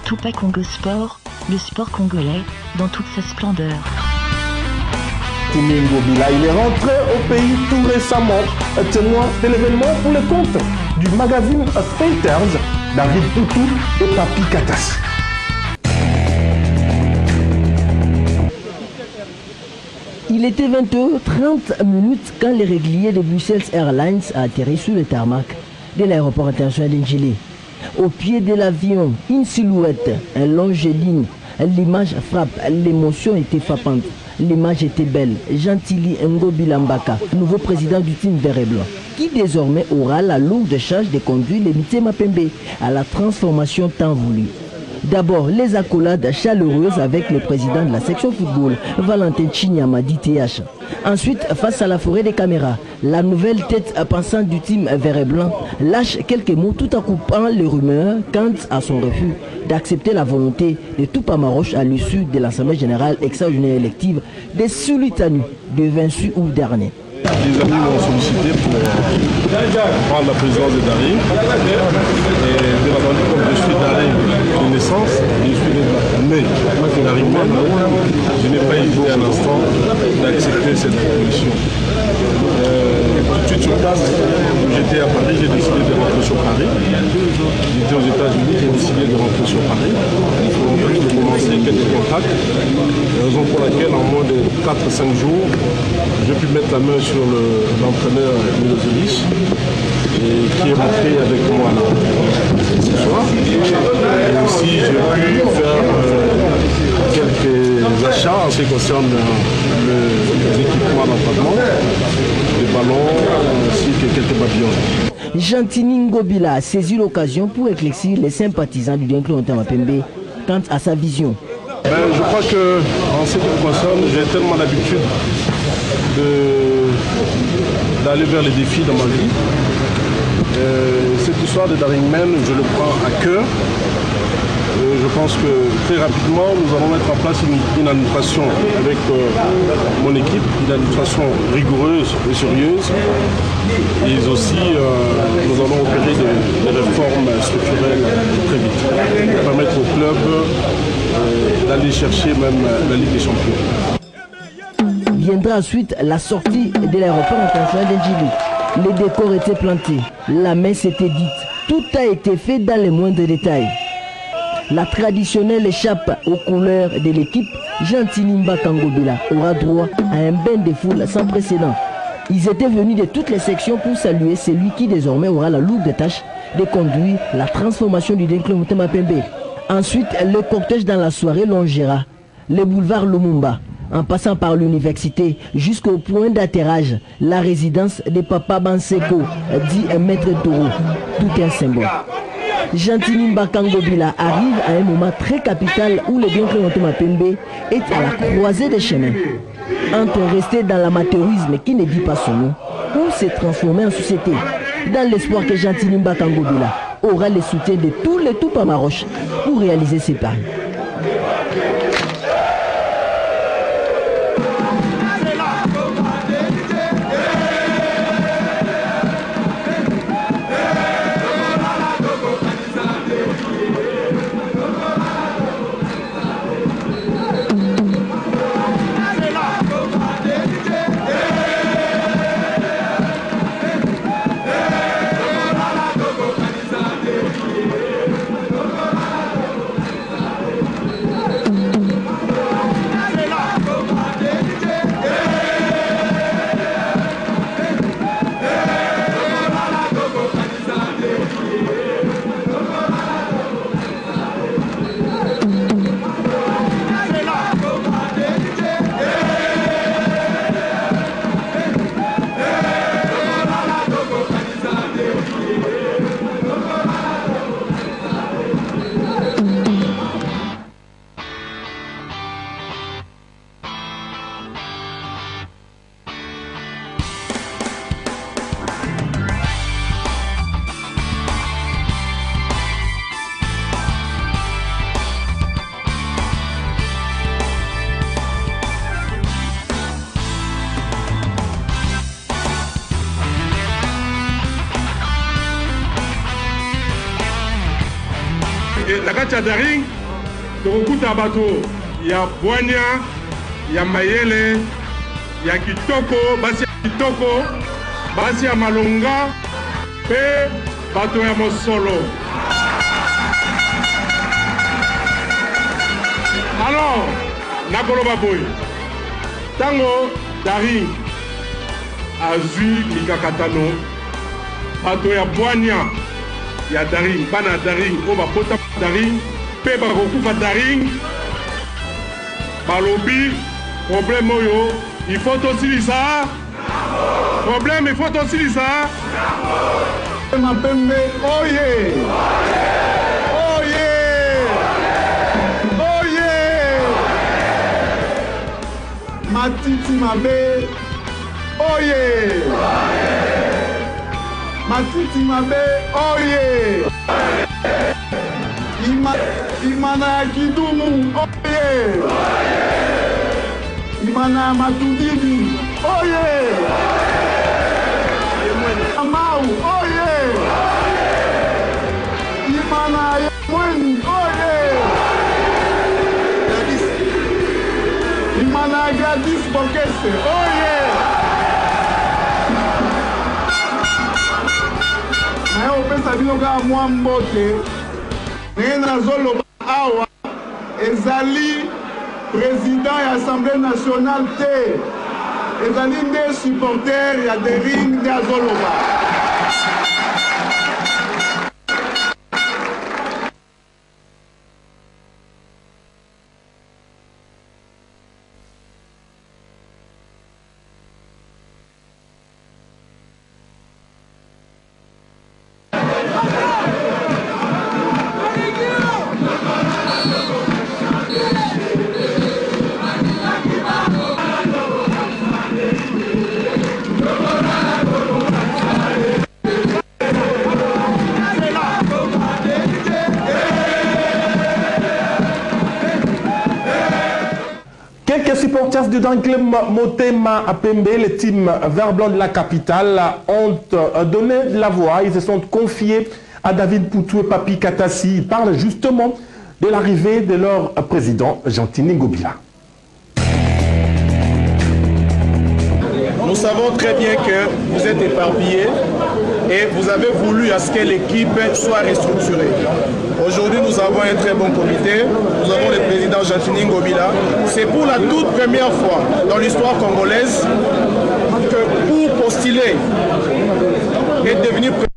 Tupac Congo Sport, le sport congolais dans toute sa splendeur. Jantini Ngobila, il est rentré au pays tout récemment, témoin de l'événement pour le compte du magazine Fighters, David Poutou et Papi Katas. Il était 20h30 quand les réguliers de Brussels Airlines a atterri sur le tarmac de l'aéroport international d'Ndjili. Au pied de l'avion, une silhouette, un longiligne, l'image frappe, l'émotion était frappante. L'image était belle. Jantini Ngobila Mbaka, nouveau président du team vert et blanc, qui désormais aura la lourde charge de conduire les Mitema Pembe à la transformation tant voulue. D'abord, les accolades chaleureuses avec le président de la section football, Valentin Chinyama d'ITH. Ensuite, face à la forêt des caméras, la nouvelle tête pensante du team vert et blanc lâche quelques mots tout en coupant les rumeurs quant à son refus d'accepter la volonté de Tupa Maroche à l'issue de l'Assemblée générale extraordinaire élective de Sulitanu du 28 août dernier. Les amis m'ont sollicité pour prendre la présidence de Daring. Et bien entendu, comme je suis Daring de naissance, je suis né Daring même, je n'ai pas hésité un instant d'accepter cette proposition. Tout de suite sur place, j'étais à Paris, j'ai décidé de rentrer sur Paris. J'étais aux États-Unis, j'ai décidé de rentrer sur Paris. Pour commencer quelques contacts. Raison pour laquelle en moins de 4-5 jours, j'ai pu mettre la main sur l'entraîneur Milosevic qui est rentré avec moi là ce soir. Et aussi j'ai pu faire quelques achats en ce qui concerne les équipements d'entraînement, les ballons ainsi que quelques babillons. Jantini Ngobila a saisi l'occasion pour éclaircir les sympathisants du Dinclo Pembe quant à sa vision. Je crois que en ce qui me concerne, j'ai tellement l'habitude d'aller vers les défis dans ma vie. Cette histoire de Daringmen, je le prends à cœur. Je pense que très rapidement, nous allons mettre en place une administration avec mon équipe, une administration rigoureuse et sérieuse. Et aussi, nous allons opérer des réformes structurelles très vite pour permettre au club d'aller chercher même la Ligue des Champions. Viendra ensuite la sortie de l'aéroport international d'Ndjili. Les décors étaient plantés, la messe était dite, tout a été fait dans les moindres détails. La traditionnelle échappe aux couleurs de l'équipe, Jantini Mbaka Ngobila aura droit à un bain de foule sans précédent. Ils étaient venus de toutes les sections pour saluer celui qui désormais aura la lourde tâche de conduire la transformation du Dinclo Mitema Pembe. Ensuite, le cortège dans la soirée longera le boulevard Lumumba, en passant par l'université jusqu'au point d'atterrage, la résidence de Papa Banseko, dit un maître taureau, tout un symbole. Jantini Mbaka Ngobila arrive à un moment très capital où le Dinclo Mitema Pembe est à la croisée des chemins. Entre rester dans l'amateurisme qui ne dit pas son nom, ou se transformer en société, dans l'espoir que Jantini Mbaka Ngobila aura le soutien de tous les Tupa Maroche pour réaliser ses paris. La kati ya Daring tokokuta bato ya Bwania, ya Mayele, ya Kitoko, basi ya Kitoko, basi ya Malonga, pe bato ya Mosolo. Alors, nakoloba boy. Tango Daring azui mikakatano bato ya Bwania ya Daring bana Daring o bapota Daring pe bakokufa Daring balobi problème oyo il faut tosilisa problème il faut tosilisa Mapembe oye oye oye Matiti Mabe oye Matiti Mabe oye Imana Kidumu oye Imana Matudidi oye Amau oye Imana Yamweni oye Imana Gladys Bokese oye naye opesa bino kaka mwa mbote ndenge nazoloba awa ezali président ya Assemblée nationale te ezali nde supporter ya Daring nde azoloba. Quelques supporters du Daring Club Motema Pembe, le team vert blanc de la capitale, ont donné la voix. Ils se sont confiés à David Poutou et Papi Katassi. Ils parlent justement de l'arrivée de leur président, Gentini Ngobila. Nous savons très bien que vous êtes éparpillés et vous avez voulu à ce que l'équipe soit restructurée. Aujourd'hui, nous avons un très bon comité. Nous avons le président Gentini Ngobila. C'est pour la toute première fois dans l'histoire congolaise que pour postuler et devenir président,